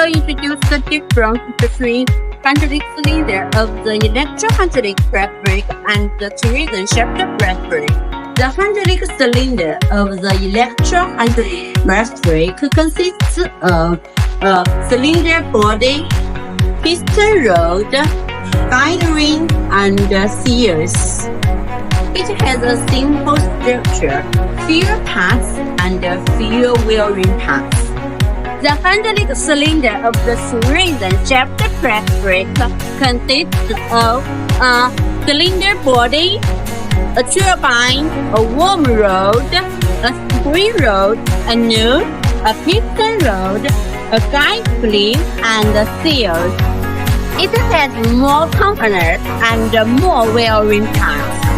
introduce the difference between hydraulic cylinder of the electro-hydraulic brake brake and the torsion shaft brake brake. The hydraulic cylinder of the electro-hydraulic brake brake consists of a cylinder body, piston rod, guide ring, and seals. It has a simple structure, fuel pads, and fuel wearing pads. The hydraulic cylinder of the torsion shaft brake brake consists of a cylinder body, a turbine, a worm rod, a spring rod, a nut, a piston rod, a guide ring, and seals. It has more components and more wearing pads.